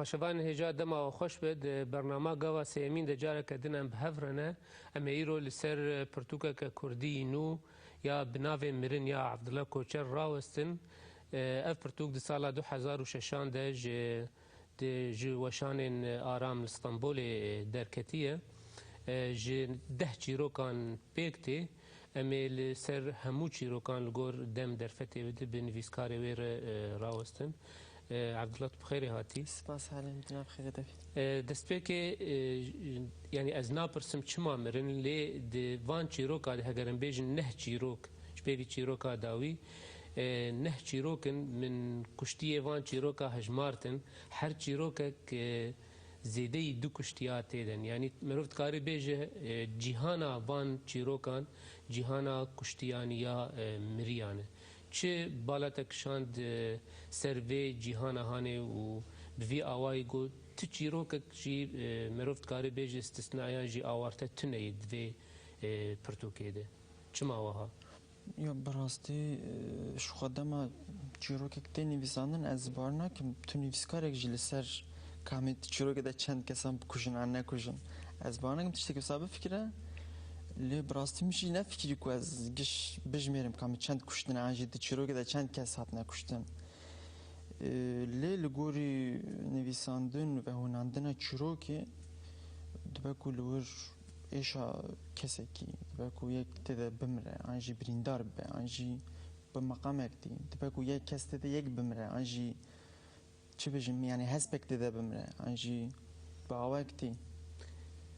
تماشاوان هجا دما خوش بد برنامه گاوا سیمین د جاره کدنم بهفرنه امیرو لسر پرتوکا که کردی نو یا بناو مرن یا عبدالله کوچر راوستن اف پرتوک د سال 2006 د جوشان آرام اسطنبول درکتیه ج 10 چیروکان پیکتی امیل سر همو چیروکان لگور دم درفتی بده بنویسکاری ویر راوستن عبدالله بخير هاتي سپاس حالم جناب خير دبي دست که يعني از ناپرسم چما مرن لی د وان چیروکا ده هگرن بیجن نه چیروک شبیری چیروکا داوی نه چیروکن من کشتی وان چیروکا هجمارتن هر چیروکا که زیده دو کشتیات تیدن یعنی مروفت کاری بیجه جیهانا وان چیروکان جیهانا کشتیانی یا مریانه چه بالاتک شاند سروی جهان هانه و بوی آوای گو تو چیروک جی مروفت کاری بیج استثناء جی آوارته تنه دوی پرتوکه ده چما وها یا براستی شو خدما چیروک کتی نویساندن از بارنا که تو نویسکارک جی لسر کامیت چیروک ده چند کسان بکشن آن نکشن از بارنا کم تشتکی بسابه فکره لی براستی میشه نه فکری که از گش بجمیرم کامی چند کشتن آنجی ده چیروک ده چند کس هات نکشتن لی لگوری نویساندن و هناندن چیروکی دبکو لور ایشا کسی کی دبکو یک تده بمره آنجی بریندار به آنجی به مقام اکتی دبکو یک کس تده یک بمره آنجی چه بجم یعنی هسپک تده بمره آنجی با آوکتی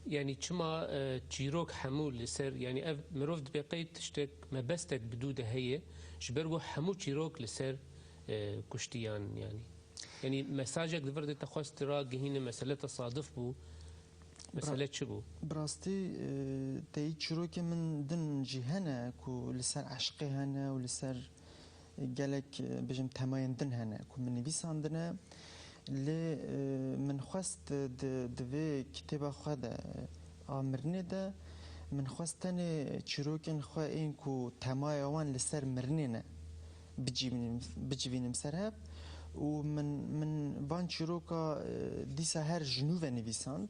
يعني چما چیروک همو لسر يعني اف مروفت بقيت تشتك مبستك بدوده هي جبرو همو چیروک لسر كشتيان يعني مساجك دفرد تخواست را جهين مسألة تصادف بو مسألة شبو براستي تاي چیروک من دن جهنه كو لسر عشقي هنا ولسر جالك بجم تماين دن هنا كو من نبيس عندنا لی من خواست دوی کتاب خود آمرنه ده من خواستن چیروکن خواه این که تمای آوان لسر مرنه نه بجوینم سر هب و من وان چیروکا دیسا هر جنوب نویساند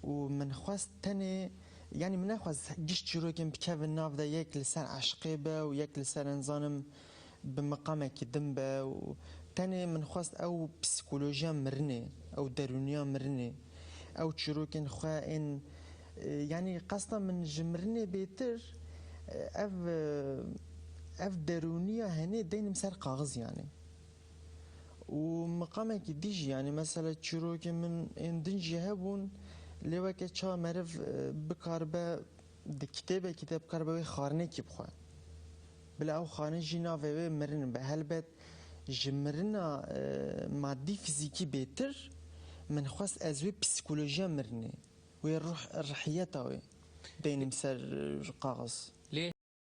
و من خواست تنه يعني من خواست گشت چیروکن بکو ناف ده یک لسر عشقه به و یک لسر انزانم بمقامه که دم به و تاني من خواست او بسيكولوجيا مرني او درونيا مرني او تشروكن خائن يعني قصدا من جمرني بيتر اف درونيا هني دين مسار قاغز يعني ومقامك ديجي يعني مثلا تشروكن من اندنجي هبون لوكا تشا مرف بكاربا دي كتاب كاربا خارني كي بخوا بلا او خانه جينا في مرن بهلبت جمرنا مادي فيزيكي بيتر من خواست ازوي بسيكولوجيا مرني وهي الروح الروحية تاوي دين مسار قاغص